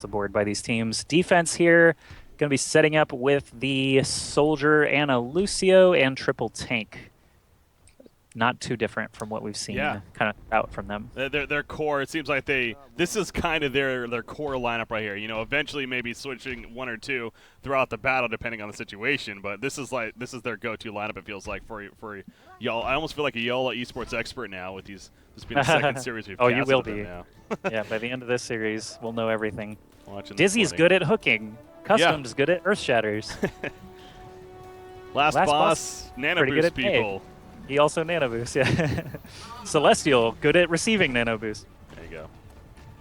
the board by these teams. Defense here, going to be setting up with the Soldier and a Lucio and triple tank. Not too different from what we've seen kind of out from them. Their core, it seems like this is kind of their core lineup right here. You know, eventually maybe switching one or two throughout the battle depending on the situation, but this is their go-to lineup, it feels like, for Yalla. I almost feel like a Yalla esports expert now with this being the second series we've you will be. now. Yeah, by the end of this series, we'll know everything. Watching Dizzy's good at hooking. Custom's good at earth shatters. Last boss, nano boost people. He also nano boosts, yeah. Celestial, good at receiving nano boost. There you go.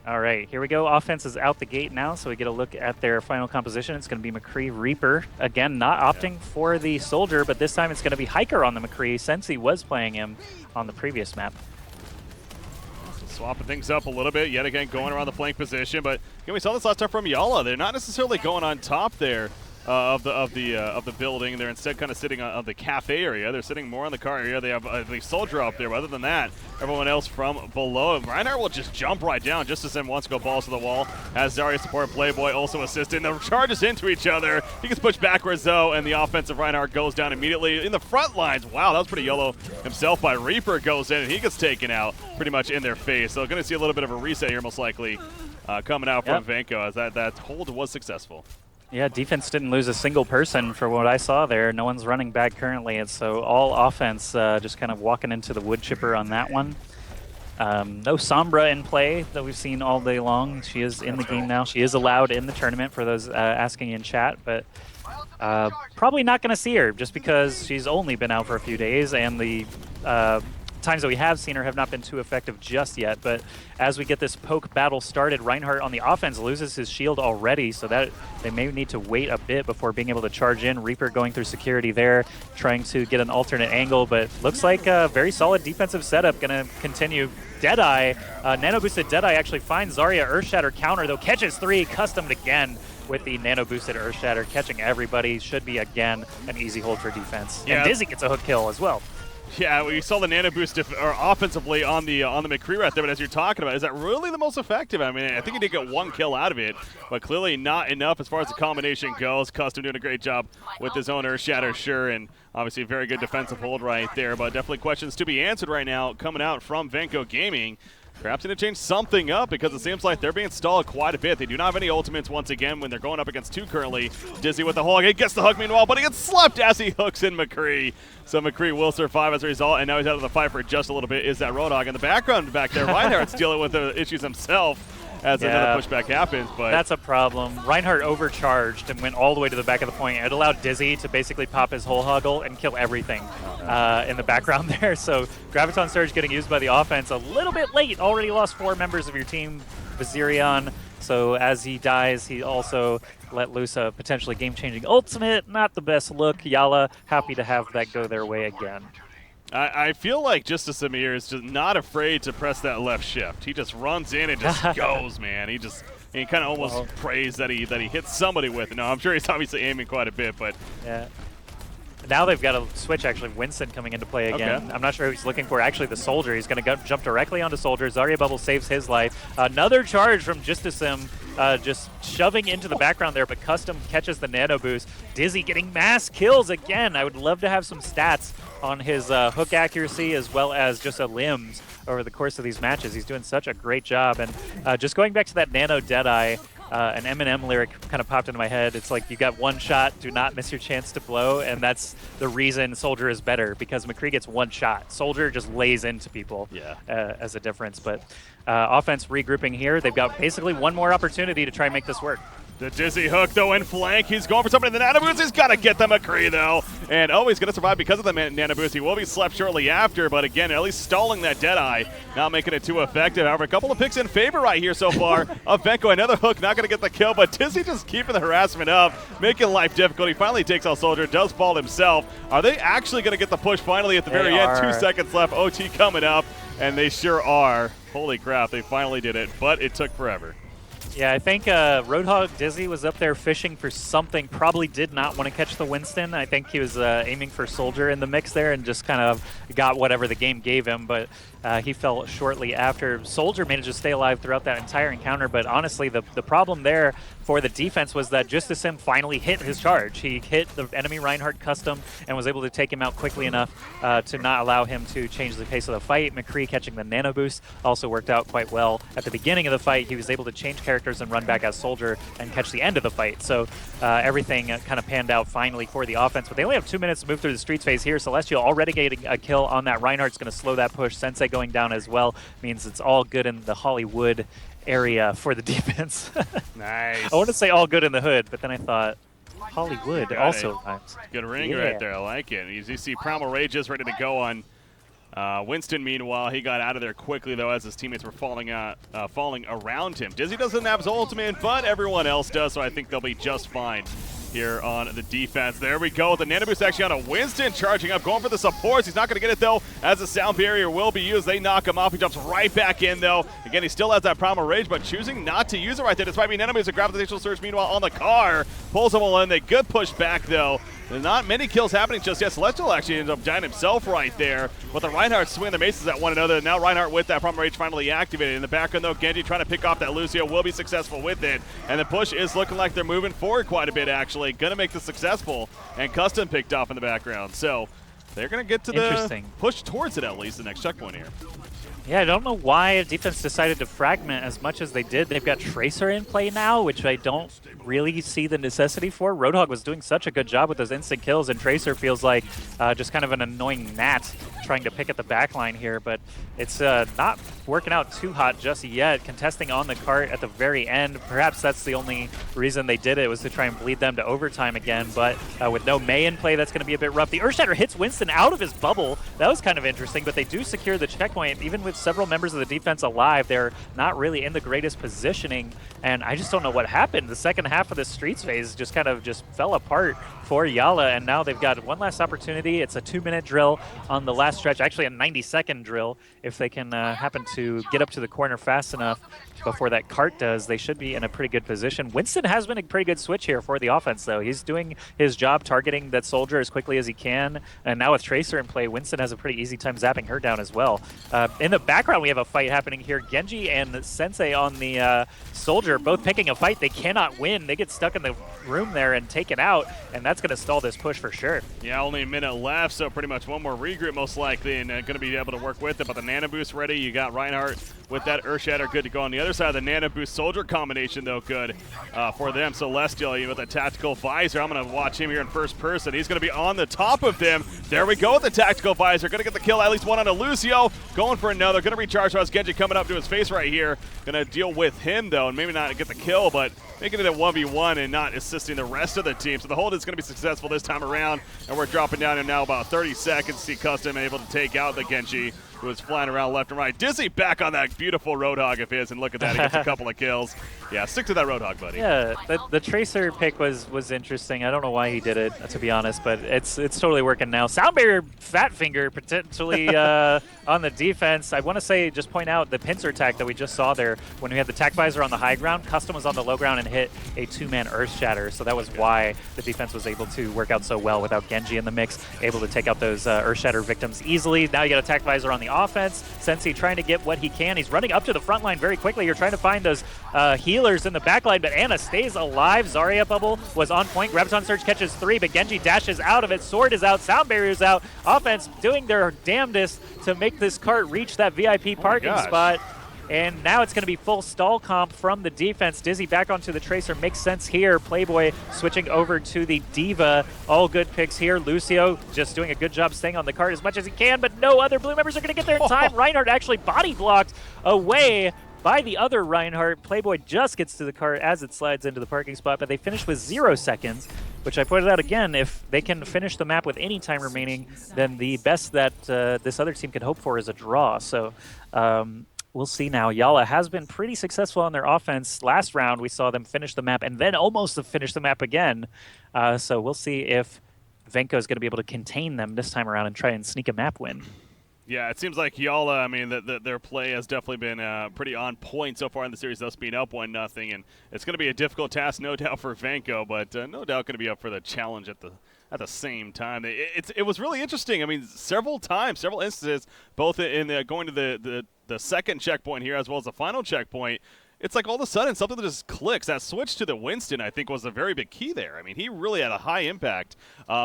All right, here we go. Offense is out the gate now, so we get a look at their final composition. It's going to be McCree Reaper. Again, not opting for the Soldier, but this time it's going to be Hiker on the McCree since he was playing him on the previous map. Swapping things up a little bit, yet again going around the flank position, but again, we saw this last time from Yalla. They're not necessarily going on top there of the building. They're instead kind of sitting on the cafe area. They're sitting more on the car area. They have the Soldier up there, but other than that, everyone else from below. Reinhardt will just jump right down just as him wants to go balls to the wall. Has Zarya support Playboy also assisting. The charges into each other. He gets pushed backwards though, and the offensive Reinhardt goes down immediately in the front lines. Wow, that was pretty yellow himself by Reaper goes in, and he gets taken out pretty much in their face. So going to see a little bit of a reset here most likely coming out from Venko as that hold was successful. Yeah, defense didn't lose a single person for what I saw there. No one's running back currently, and so all offense just kind of walking into the wood chipper on that one. No Sombra in play that we've seen all day long. She is in the game now. She is allowed in the tournament for those asking in chat, but probably not going to see her just because she's only been out for a few days, and the times that we have seen her have not been too effective just yet. But as we get this poke battle started, Reinhardt on the offense loses his shield already, so that they may need to wait a bit before being able to charge in. Reaper going through security there, trying to get an alternate angle, but looks like a very solid defensive setup. Going to continue. Deadeye, nano boosted Deadeye actually finds Zarya Earthshatter counter, though catches 3, customed again with the nano boosted Earthshatter, catching everybody. Should be again an easy hold for defense. Yeah. And Dizzy gets a hook kill as well. Yeah, we saw the nano boost offensively on the McCree right there, but as you're talking about, is that really the most effective? I mean, I think he did get 1 kill out of it, but clearly not enough as far as the combination goes. Custom doing a great job with his own Earthshatter, sure, and obviously a very good defensive hold right there, but definitely questions to be answered right now coming out from Venko Gaming. Perhaps going to change something up because it seems like they're being stalled quite a bit. They do not have any ultimates once again when they're going up against 2 currently. Dizzy with the hook. He gets the hook meanwhile, but he gets slapped as he hooks in McCree. So McCree will survive as a result, and now he's out of the fight for just a little bit. Is that Roadhog in the background back there? Reinhardt's dealing with the issues himself as another pushback happens. But that's a problem. Reinhardt overcharged and went all the way to the back of the point. It allowed Dizzy to basically pop his whole huggle and kill everything in the background there. So Graviton Surge getting used by the offense a little bit late. Already lost 4 members of your team. Viserion. So as he dies, he also let loose a potentially game-changing ultimate. Not the best look. Yalla happy to have that go their way again. I feel like Justice Amir is just not afraid to press that left shift. He just runs in and just goes, man. He kind of almost prays that he hits somebody with it. No, I'm sure he's obviously aiming quite a bit, but yeah. Now they've got a switch, actually. Winston coming into play again. Okay. I'm not sure who he's looking for. Actually, the Soldier. He's going to jump directly onto Soldier. Zarya Bubble saves his life. Another charge from Justiceum, just shoving into the background there, but Custom catches the nano boost. Dizzy getting mass kills again. I would love to have some stats on his hook accuracy as well as just a limbs over the course of these matches. He's doing such a great job. And just going back to that nano Deadeye, an Eminem lyric kind of popped into my head. It's like, you got 1 shot, do not miss your chance to blow, and that's the reason Soldier is better, because McCree gets 1 shot. Soldier just lays into people as a difference. But offense regrouping here. They've got basically 1 more opportunity to try and make this work. The Dizzy hook, though, in flank. He's going for somebody in the nano boost. He's got to get the McCree, though. And, he's going to survive because of the nano boost. He will be slept shortly after, but again, at least stalling that Deadeye, not making it too effective. However, a couple of picks in favor right here so far of Venko. Another hook, not going to get the kill, but Dizzy just keeping the harassment up, making life difficult. He finally takes out Soldier, does fall himself. Are they actually going to get the push finally at the very end? 2 seconds left, OT coming up, and they sure are. Holy crap, they finally did it, but it took forever. Yeah, I think Roadhog Dizzy was up there fishing for something. Probably did not want to catch the Winston. I think he was aiming for Soldier in the mix there and just kind of got whatever the game gave him. But he fell shortly after. Soldier managed to stay alive throughout that entire encounter, but honestly, the problem there for the defense was that Just as Sim finally hit his charge. He hit the enemy Reinhardt custom and was able to take him out quickly enough to not allow him to change the pace of the fight. McCree catching the nano boost also worked out quite well. At the beginning of the fight, he was able to change characters and run back as Soldier and catch the end of the fight. So everything kind of panned out finally for the offense, but they only have 2 minutes to move through the streets phase here. Celestial already getting a kill on that Reinhardt's going to slow that push. Sensei going down as well means it's all good in the Hollywood area for the defense. Nice. I want to say all good in the hood, but then I thought Hollywood also rhymes. Good ring right there. I like it. You see Primal Rage is ready to go on Winston. Meanwhile, he got out of there quickly, though, as his teammates were falling around him. Dizzy doesn't have his ultimate, but everyone else does, so I think they'll be just fine here on the defense. There we go. The nano boost actually on a Winston, charging up, going for the supports. He's not going to get it, though, as the sound barrier will be used. They knock him off. He jumps right back in, though. Again, he still has that Primal Rage, but choosing not to use it right there, despite being nano boost. A gravitational surge, meanwhile, on the car. Pulls him all in. They good push back, though. There's not many kills happening just yet. Celestial actually ends up dying himself right there. But the Reinhardt swinging the maces at one another. Now Reinhardt with that Primal Rage finally activated. In the background, though, Genji trying to pick off that Lucio will be successful with it. And the push is looking like they're moving forward quite a bit, actually. Going to make this successful. And Custom picked off in the background. So they're going to get to the push towards it, at least, the next checkpoint here. Yeah, I don't know why defense decided to fragment as much as they did. They've got Tracer in play now, which I don't really see the necessity for. Roadhog was doing such a good job with those instant kills, and Tracer feels like just kind of an annoying gnat trying to pick at the back line here, but it's not working out too hot just yet. Contesting on the cart at the very end. Perhaps that's the only reason they did it, was to try and bleed them to overtime again, but with no Mei in play, that's going to be a bit rough. The Earthshatter hits Winston out of his bubble. That was kind of interesting, but they do secure the checkpoint. Even with several members of the defense alive, they're not really in the greatest positioning, and I just don't know what happened. The second half of the streets phase just kind of fell apart for Yalla, and now they've got one last opportunity. It's a 2-minute drill on the last stretch, actually a 90-second drill. If they can happen to get up to the corner fast enough before that cart does, they should be in a pretty good position. Winston has been a pretty good switch here for the offense, though. He's doing his job targeting that Soldier as quickly as he can, and now with Tracer in play, Winston has a pretty easy time zapping her down as well. In the background, we have a fight happening here. Genji and Sensei on the Soldier both picking a fight. They cannot win. They get stuck in the room there and taken out, and that's going to stall this push for sure. Yeah, only a minute left, so pretty much one more regroup most likely, and going to be able to work with it. But the Nano Boost ready. You got Reinhardt with that Earthshatter good to go on the other side of the Nano Boost. Soldier combination, though, good for them. Celestial with a tactical visor. I'm going to watch him here in first person. He's going to be on the top of them. There we go with the tactical visor. Going to get the kill, at least one on a Lucio. Going for another. Going to recharge. So Genji coming up to his face right here. Going to deal with him, though, and maybe not get the kill, but making it a 1v1 and not assisting the rest of the team. So the hold is going to be successful this time around, and we're dropping down in now about 30 seconds. See Custom able to take out the Genji, who was flying around left and right. Dizzy back on that beautiful Roadhog of his, and look at that, he gets a couple of kills. Yeah, stick to that Roadhog, buddy. Yeah, the Tracer pick was interesting. I don't know why he did it, to be honest, but it's totally working now. Sound Barrier Fat Finger potentially on the defense. I want to say, just point out the pincer attack that we just saw there when we had the tack visor on the high ground. Custom was on the low ground and hit a 2-man Earth Shatter, so that was why the defense was able to work out so well without Genji in the mix, able to take out those Earth Shatter victims easily. Now you got a tack visor on the offense. Sensei trying to get what he can. He's running up to the front line very quickly. You're trying to find those healers in the back line, but Anna stays alive. Zarya bubble was on point. Graviton Surge catches 3, but Genji dashes out of it. Sword is out. Sound Barrier's out. Offense doing their damnedest to make this cart reach that VIP parking spot. And now it's going to be full stall comp from the defense. Dizzy back onto the Tracer. Makes sense here. Playboy switching over to the Diva. All good picks here. Lucio just doing a good job staying on the cart as much as he can, but no other blue members are going to get there in time. Reinhardt actually body blocked away by the other Reinhardt. Playboy just gets to the cart as it slides into the parking spot, but they finish with 0 seconds, which I pointed out again, if they can finish the map with any time remaining, then the best that this other team could hope for is a draw. So we'll see now. Yalla has been pretty successful on their offense. Last round, we saw them finish the map and then almost finish the map again. So we'll see if Venko is going to be able to contain them this time around and try and sneak a map win. Yeah, it seems like Yalla, I mean, their play has definitely been pretty on point so far in the series, thus being up 1-0, and it's going to be a difficult task, no doubt, for Venko, but no doubt going to be up for the challenge at at the same time. It was really interesting. I mean, several times, several instances, both in going to the second checkpoint here as well as the final checkpoint, it's like all of a sudden something that just clicks. That switch to the Winston, I think, was a very big key there. I mean, he really had a high impact,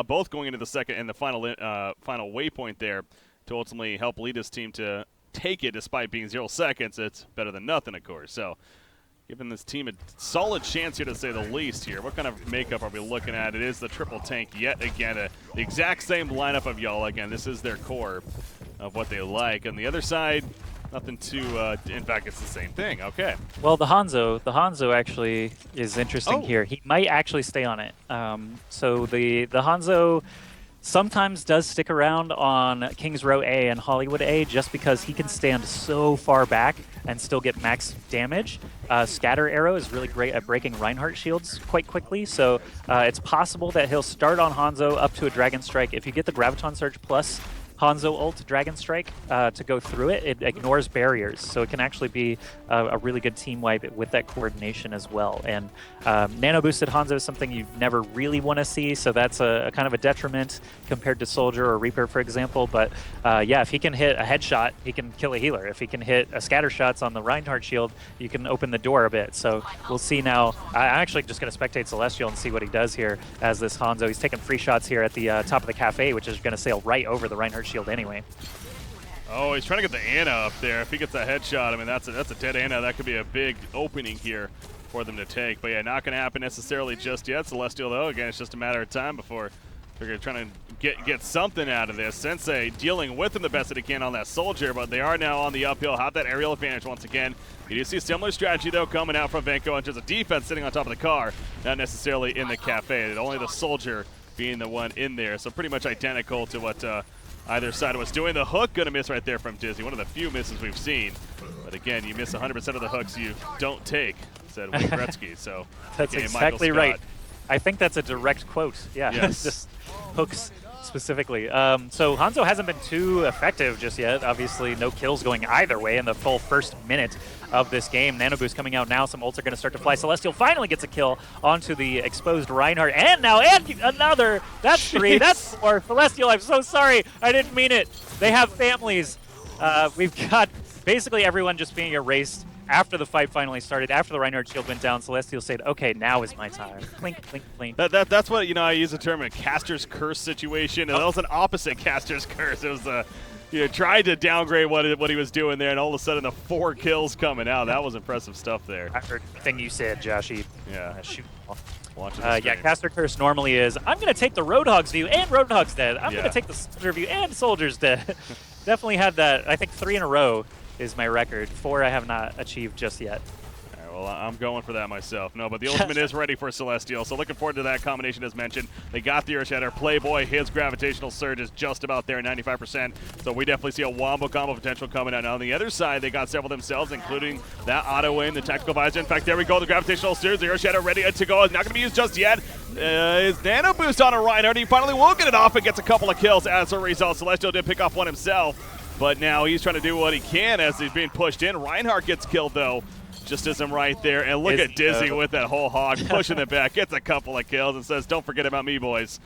both going into the second and the final waypoint there to ultimately help lead his team to take it despite being 0 seconds. It's better than nothing, of course. So giving this team a solid chance here, to say the least here. What kind of makeup are we looking at? It is the triple tank yet again. The exact same lineup of Yalla. Again, this is their core of what they like. On the other side, nothing too, in fact, it's the same thing. Okay. Well, the Hanzo actually is interesting here. He might actually stay on it. So the Hanzo sometimes does stick around on King's Row A and Hollywood A just because he can stand so far back and still get max damage. Scatter Arrow is really great at breaking Reinhardt shields quite quickly, so it's possible that he'll start on Hanzo up to a Dragon Strike. If you get the Graviton Surge plus Hanzo ult Dragon Strike to go through it, it ignores barriers, so it can actually be a really good team wipe with that coordination as well. And nano boosted Hanzo is something you never really want to see, so that's a kind of a detriment compared to Soldier or Reaper, for example. But yeah, if he can hit a headshot, he can kill a healer. If he can hit a scatter shots on the Reinhardt shield, you can open the door a bit. So we'll see now. I'm actually just going to spectate Celestial and see what he does here as this Hanzo. He's taking free shots here at the top of the cafe, which is going to sail right over the Reinhardt shield anyway. Oh, he's trying to get the Ana up there. If he gets that headshot, I mean, that's a dead Ana. That could be a big opening here for them to take. But yeah, not going to happen necessarily just yet. Celestial, though, again, it's just a matter of time before they're trying to get something out of this. Sensei dealing with them the best that he can on that Soldier, but they are now on the uphill, have that aerial advantage once again. You do see a similar strategy, though, coming out from Venko in terms of defense sitting on top of the car, not necessarily in the cafe. Only the Soldier being the one in there. So pretty much identical to what either side was doing. The hook going to miss right there from Dizzy. One of the few misses we've seen. But again, you miss 100% of the hooks you don't take, said Wayne Gretzky. So that's exactly right. I think that's a direct quote. Yeah, yes. Just hooks specifically. So Hanzo hasn't been too effective just yet. Obviously, no kills going either way in the full first minute of this game. Nano Boost coming out now. Some ults are going to start to fly. Celestial finally gets a kill onto the exposed Reinhardt. And now, and another. That's three. That's four. Celestial, I'm so sorry. I didn't mean it. They have families. We've got basically everyone just being erased after the fight finally started. After the Reinhardt shield went down, Celestial said, okay, now is my time. Clink, clink, clink. That's what, I use the term a caster's curse situation. And that was an opposite caster's curse. It was tried to downgrade what he was doing there, and all of a sudden the 4 kills coming out. That was impressive stuff there. I heard everything you said, Joshy. Yeah. Shoot. Yeah, caster curse normally is, I'm going to take the Roadhog's view, and Roadhog's dead. I'm going to take the Soldier view, and Soldier's dead. Definitely had that, I think 3 in a row is my record. 4 I have not achieved just yet. All right, well, I'm going for that myself. No, but the ultimate is ready for Celestial, so looking forward to that combination as mentioned. They got the Earth Shatter. Playboy, his gravitational surge is just about there, 95%. So we definitely see a wombo combo potential coming out. Now on the other side, they got several themselves, including that auto in, the tactical visor. In fact, there we go, the gravitational surge, the Earth Shatter ready to go. It's not going to be used just yet. Is Nano Boost on a Reinhardt. He finally will get it off and gets a couple of kills as a result. Celestial did pick off one himself. But now he's trying to do what he can as he's being pushed in. Reinhardt gets killed, though, just as him right there. And look at Dizzy with that whole hog, pushing it back, gets a couple of kills and says, don't forget about me, boys.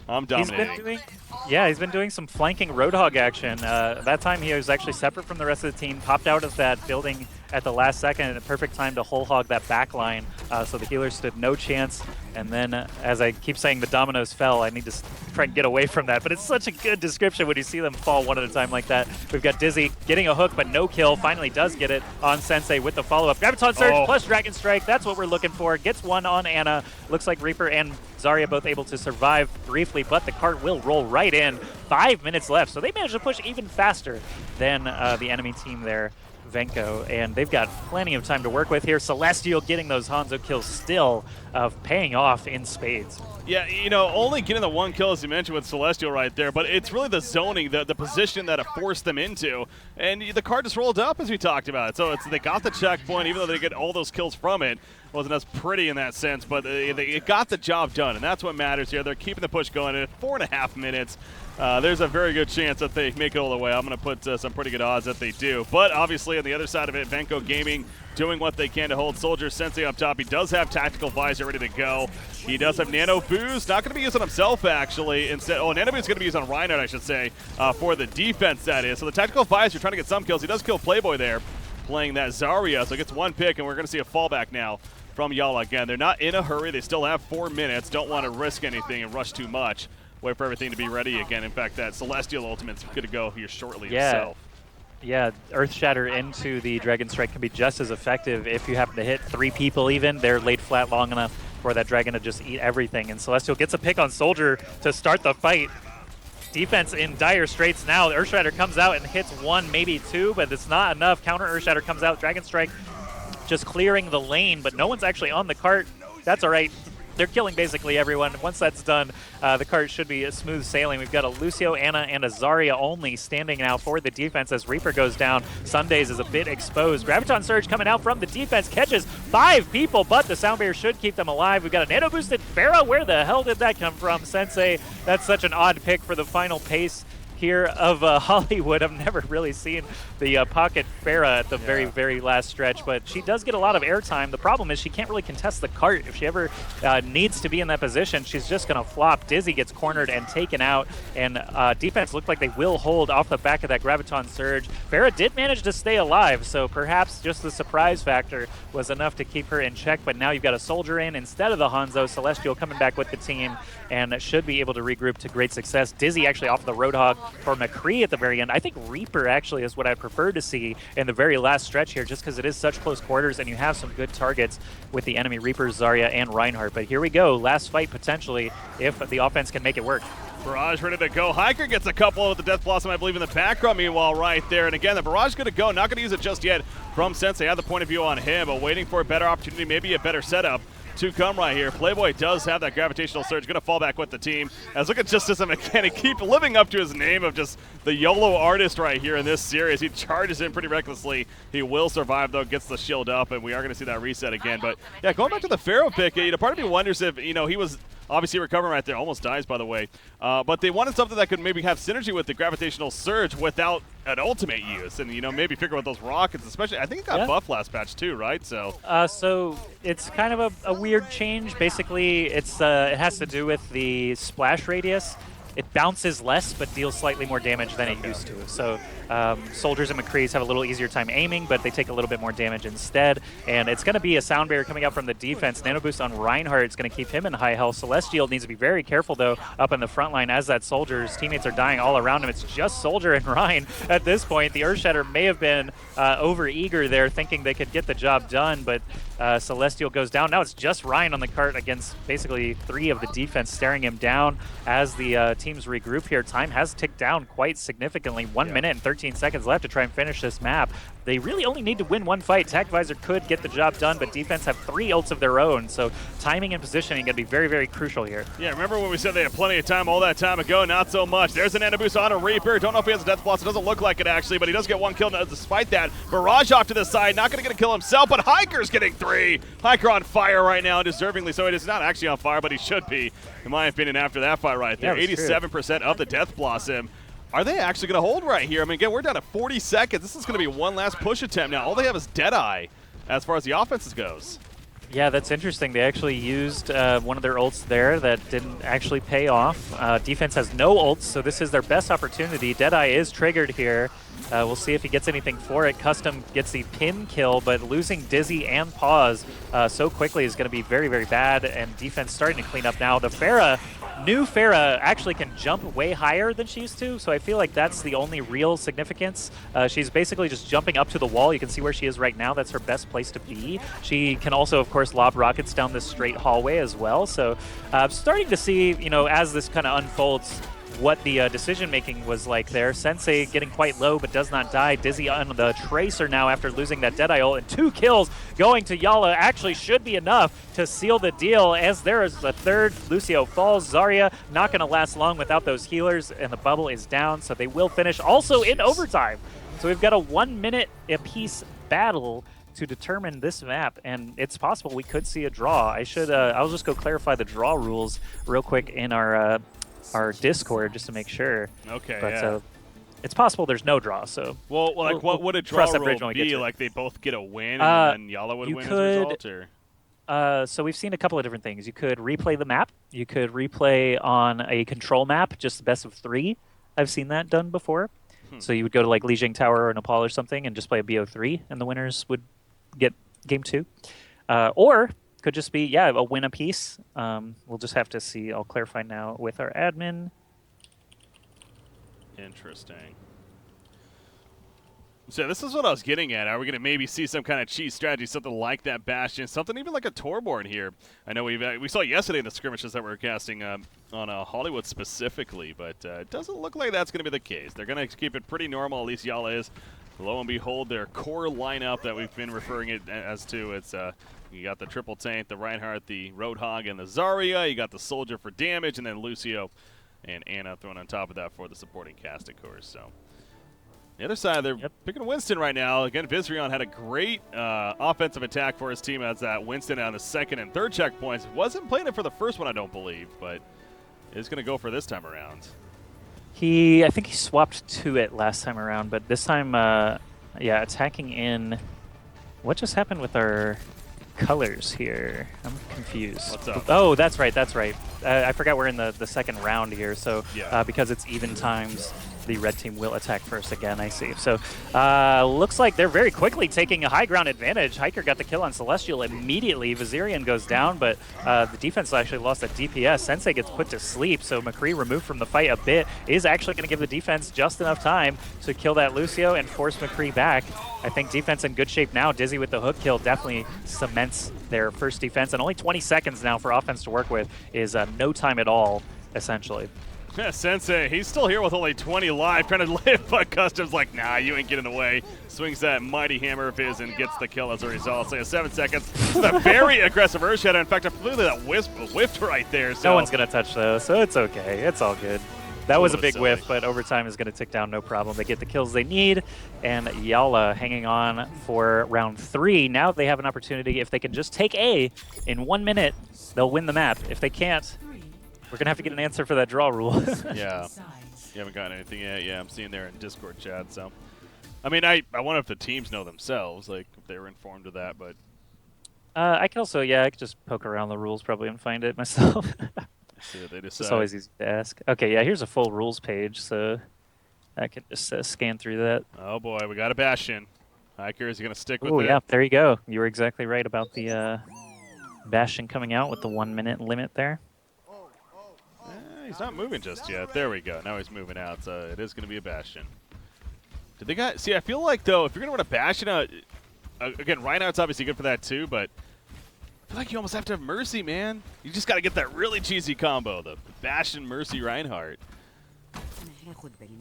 I'm dominating. He's been doing some flanking Roadhog action. That time he was actually separate from the rest of the team, popped out of that building at the last second, and a perfect time to whole hog that back line, so the healer stood no chance. And then, as I keep saying, the dominoes fell. I need to try and get away from that, but it's such a good description when you see them fall one at a time like that. We've got Dizzy getting a hook, but no kill. Finally does get it on Sensei with the follow-up. Graviton Surge plus Dragon Strike. That's what we're looking for. Gets one on Ana. Looks like Reaper and Zarya both able to survive briefly, but the cart will roll right in. 5 minutes left, so they managed to push even faster than the enemy team there, Venko, and they've got plenty of time to work with here. Celestial getting those Hanzo kills still paying off in spades. Yeah, only getting the 1 kill, as you mentioned, with Celestial right there, but it's really the zoning, the position that it forced them into, and the card just rolled up, as we talked about. So they got the checkpoint, even though they get all those kills from it. wasn't as pretty in that sense, but it got the job done, and that's what matters here. They're keeping the push going at 4.5 minutes. There's a very good chance that they make it all the way. I'm going to put some pretty good odds that they do. But obviously, on the other side of it, Venko Gaming doing what they can to hold Soldier Sensei up top. He does have Tactical Visor ready to go. He does have Nano Boost. Not going to be used on himself, actually. Instead, Nano Boost is going to be used on Reinhardt, I should say, for the defense, that is. So the Tactical Visor trying to get some kills. He does kill Playboy there, playing that Zarya. So he gets one pick, and we're going to see a fallback now from Yalla again. They're not in a hurry. They still have 4 minutes. Don't want to risk anything and rush too much. Wait for everything to be ready again. In fact, that Celestial Ultimate's going to go here shortly itself. Yeah, Earth Shatter into the Dragon Strike can be just as effective if you happen to hit 3 people even. They're laid flat long enough for that Dragon to just eat everything. And Celestial gets a pick on Soldier to start the fight. Defense in dire straits now. Earth Shatter comes out and hits 1, maybe 2, but it's not enough. Counter Earth Shatter comes out. Dragon Strike just clearing the lane, but no one's actually on the cart. That's all right. They're killing basically everyone. Once that's done, the cart should be a smooth sailing. We've got a Lucio, Ana, and a Zarya only standing now for the defense as Reaper goes down. Sundays is a bit exposed. Graviton Surge coming out from the defense, catches 5 people, but the Sound Barrier should keep them alive. We've got a nano-boosted Pharah. Where the hell did that come from, Sensei? That's such an odd pick for the final pace here of Hollywood. I've never really seen the pocket Pharah at the very last stretch, but she does get a lot of airtime. The problem is she can't really contest the cart. If she ever needs to be in that position, she's just going to flop. Dizzy gets cornered and taken out, and defense looked like they will hold off the back of that Graviton Surge. Pharah did manage to stay alive, so perhaps just the surprise factor was enough to keep her in check, but now you've got a Soldier in instead of the Hanzo. Celestial coming back with the team and should be able to regroup to great success. Dizzy actually off the Roadhog for McCree at the very end. I think Reaper actually is what I prefer to see in the very last stretch here, just because it is such close quarters and you have some good targets with the enemy Reapers, Zarya, and Reinhardt. But here we go, last fight potentially if the offense can make it work. Barrage ready to go. Hiker gets a couple with the Death Blossom, I believe, in the background meanwhile right there. And again, the Barrage is going to go. Not going to use it just yet from Sensei. I had the point of view on him, but waiting for a better opportunity, maybe a better setup to come right here. Playboy does have that Gravitational Surge, going to fall back with the team. As look at just as a mechanic, keep living up to his name of just the YOLO artist right here in this series. He charges in pretty recklessly. He will survive though, gets the shield up, and we are going to see that reset again. But yeah, going back to the Pharaoh pick, part of me wonders if, he was obviously recovering right there, almost dies by the way. But they wanted something that could maybe have synergy with the Gravitational Surge without an ultimate use, and maybe figure out those rockets, especially. I think it got buffed last patch too, right? So so it's kind of a weird change. Basically, it has to do with the splash radius. It bounces less, but deals slightly more damage than it used to. So Soldiers and McCrees have a little easier time aiming, but they take a little bit more damage instead. And it's going to be a Sound Barrier coming out from the defense. Nano Boost on Reinhardt is going to keep him in high health. Celestial needs to be very careful, though, up in the front line as that Soldier's teammates are dying all around him. It's just Soldier and Rein at this point. The Earthshatter may have been over-eager there, thinking they could get the job done, but Celestial goes down. Now it's just Rein on the cart against basically 3 of the defense staring him down as the teams regroup here. Time has ticked down quite significantly. 1 minute and 13 seconds left to try and finish this map. They really only need to win 1 fight. Tech Visor could get the job done, but defense have 3 ults of their own, so timing and positioning going to be very crucial here. Yeah, remember when we said they had plenty of time all that time ago? Not so much. There's an Nano Boost on a Reaper. Don't know if he has a Death Blossom. It doesn't look like it actually, but he does get 1 kill despite that. Barrage off to the side, not going to get a kill himself, but Hiker's getting 3. Hiker on fire right now, deservingly so. It is not actually on fire, but he should be, in my opinion, after that fight right there. 87% of the Death Blossom. Are they actually going to hold right here? I mean, again, we're down to 40 seconds. This is going to be one last push attempt now. All they have is Deadeye as far as the offenses goes. Yeah, that's interesting. They actually used one of their ults there that didn't actually pay off. Defense has no ults, so this is their best opportunity. Deadeye is triggered here. We'll see if he gets anything for it. Custom gets the pin kill, but losing Dizzy and Pause so quickly is going to be very bad, and defense starting to clean up now. The new Pharah actually can jump way higher than she used to, so I feel like that's the only real significance. She's basically just jumping up to the wall. You can see where she is right now. That's her best place to be. She can also, of course, lob rockets down this straight hallway as well. So starting to see, as this kind of unfolds, what the decision-making was like there. Sensei getting quite low but does not die. Dizzy on the Tracer now after losing that Deadeye ult, and 2 kills going to Yalla actually should be enough to seal the deal, as there is the 3rd. Lucio falls. Zarya not going to last long without those healers, and the bubble is down, so they will finish also in overtime. So we've got a 1 minute apiece battle to determine this map, and it's possible we could see a draw. I'll just go clarify the draw rules real quick in our Discord just to make sure. Okay, but, yeah. It's possible there's no draw, so... Well, like, what would a draw rule be? Like, they both get a win, and then Yalla would win as a result, or...? So we've seen a couple of different things. You could replay the map. You could replay on a control map, just best of 3. I've seen that done before. So you would go to like Lijiang Tower or Nepal or something and just play a BO3, and the winners would get game 2. Or could just be, yeah, a win apiece. We'll just have to see. I'll clarify now with our admin. Interesting. So this is what I was getting at. Are we going to maybe see some kind of cheat strategy, something like that Bastion, something even like a Torborn here? I know we saw yesterday in the skirmishes that we're casting on Hollywood specifically, but it doesn't look like that's going to be the case. They're going to keep it pretty normal, at least Yalla is. Lo and behold, their core lineup that we've been referring it as to, it's you got the triple tank, the Reinhardt, the Roadhog, and the Zarya. You got the Soldier for damage, and then Lucio and Anna thrown on top of that for the supporting cast, of course. So. The other side, they're picking Winston right now. Again, Vizrion had a great offensive attack for his team as that Winston on the second and third checkpoints. Wasn't playing it for the first one, I don't believe, but is going to go for this time around. I think he swapped to it last time around, but this time, yeah, attacking in... What just happened with our colors here? I'm confused. What's up? Oh, that's right, that's right. I forgot we're in the second round here, so yeah. Because it's even times, the red team will attack first again, I see. So looks like they're very quickly taking a high ground advantage. Hiker got the kill on Celestial immediately. Vizirion goes down, but the defense actually lost a DPS. Sensei gets put to sleep, so McCree removed from the fight a bit is actually going to give the defense just enough time to kill that Lucio and force McCree back. I think defense in good shape now. Dizzy with the hook kill definitely cements their first defense, and only 20 seconds now for offense to work with is no time at all, essentially. Yeah, Sensei, he's still here with only 20 live, trying to live, but Custom's like, nah, you ain't getting away. Swings that mighty hammer of his and gets the kill as a result. So 7 seconds. This is a very aggressive Earth Shatter. In fact, I flew that whiffed right there. So. No one's going to touch those, so it's okay. It's all good. That was a big whiff, but overtime is going to tick down, no problem. They get the kills they need, and Yalla hanging on for round 3. Now they have an opportunity. If they can just take A in 1 minute, they'll win the map. If they can't, we're going to have to get an answer for that draw rule. Yeah. You haven't gotten anything yet. Yeah, I'm seeing there in Discord chat. So, I mean, I wonder if the teams know themselves, like if they were informed of that, but. I can also, I could just poke around the rules probably and find it myself. See what they decide. It's always easy to ask. Okay, yeah, here's a full rules page, so I can just scan through that. Oh boy, we got a Bastion. Hiker is going to stick with it. Oh yeah, there you go. You were exactly right about the Bastion coming out with the 1 minute limit there. He's not moving just yet. There we go. Now he's moving out, so it is going to be a Bastion. Did they got? See, I feel like though, if you're going to run a Bastion out, again, Reinhardt's obviously good for that too, but. I feel like you almost have to have Mercy, man. You just got to get that really cheesy combo, the Bastion Mercy Reinhardt.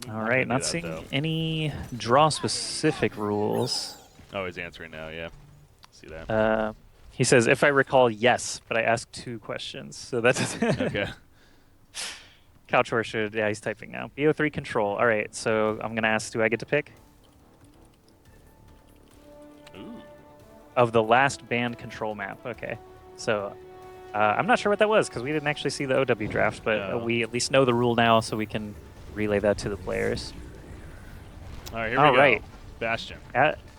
All right, not seeing any draw-specific rules. Oh, he's answering now, yeah. See that. He says, if I recall, yes, but I asked 2 questions, so that's okay. Couchor should, yeah, he's typing now. BO3 control. All right, so I'm going to ask, do I get to pick? Of the last banned control map. Okay. So I'm not sure what that was because we didn't actually see the OW draft, but we at least know the rule now so we can relay that to the players. All right, here we go. Right. Bastion.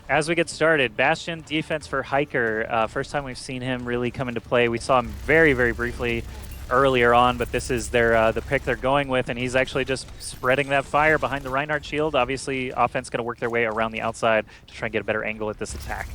As we get started, Bastion defense for Hiker. First time we've seen him really come into play. We saw him very, very briefly earlier on, but this is their the pick they're going with, and he's actually just spreading that fire behind the Reinhardt shield. Obviously, offense going to work their way around the outside to try and get a better angle at this attack.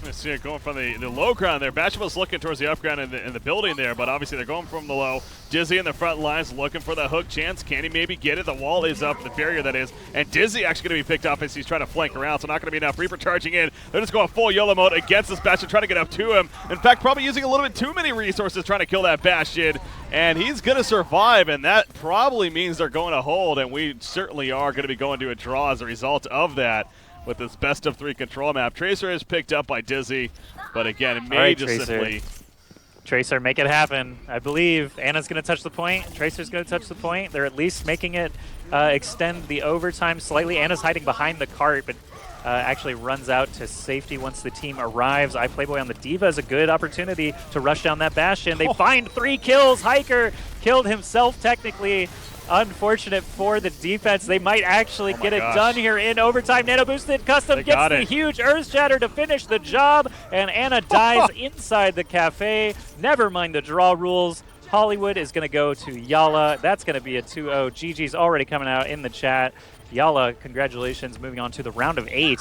I see it going from the low ground there. Basham was looking towards the up ground in the building there, but obviously they're going from the low. Dizzy in the front lines looking for the hook chance. Can he maybe get it? The wall is up, the barrier that is, and Dizzy actually going to be picked up as he's trying to flank around, so not going to be enough. Reaper charging in. They're just going full YOLO mode against this Bastion, trying to get up to him. In fact, probably using a little bit too many resources trying to kill that Bastion, and he's going to survive, and that probably means they're going to hold, and we certainly are going to be going to a draw as a result of that. With this best of 3 control map. Tracer is picked up by Dizzy, but again, it may just simply... Tracer, make it happen. I believe Anna's going to touch the point. Tracer's going to touch the point. They're at least making it extend the overtime slightly. Anna's hiding behind the cart, but actually runs out to safety once the team arrives. iPlayboy on the Diva is a good opportunity to rush down that Bastion. They find 3 kills. Hiker killed himself technically. Unfortunate for the defense. They might actually get it done here in overtime. Nano Boosted Custom gets the huge Earth Shatter to finish the job, and Anna dies inside the cafe. Never mind the draw rules. Hollywood is going to go to Yalla. That's going to be a 2-0. GG's already coming out in the chat. Yalla, congratulations, moving on to the round of 8.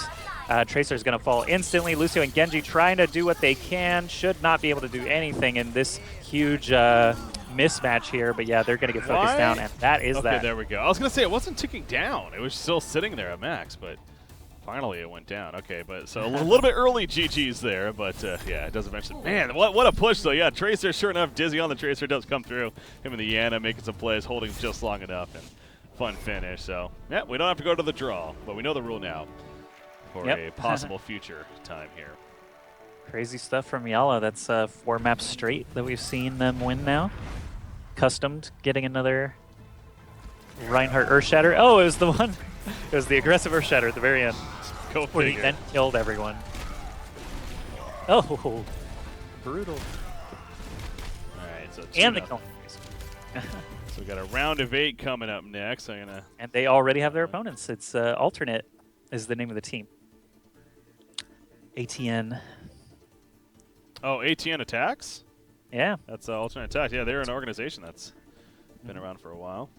Tracer's going to fall instantly. Lucio and Genji trying to do what they can. Should not be able to do anything in this huge mismatch here. But yeah, they're going to get focused down, and that is that. Okay, there we go. I was going to say it wasn't ticking down. It was still sitting there at max, but finally it went down. Okay, but so a little bit early GG's there, but yeah, it does eventually. Man, what a push though. Yeah, Tracer, sure enough, Dizzy on the Tracer does come through. Him and the Yana making some plays, holding just long enough, and fun finish. So yeah, we don't have to go to the draw, but we know the rule now for a possible future time here. Crazy stuff from Yalla. That's 4 maps straight that we've seen them win now. Customed getting another Reinhardt Earthshatter. Oh, it was the one. It was the aggressive Earthshatter at the very end. Go where he then killed everyone. Oh, brutal. All right, so and the kill. So we got a round of 8 coming up next. And they already have their opponents. It's Alternate is the name of the team. ATN. Oh, ATN Attacks? Yeah. That's Alternate Attacks. Yeah, they're an organization that's been around for a while.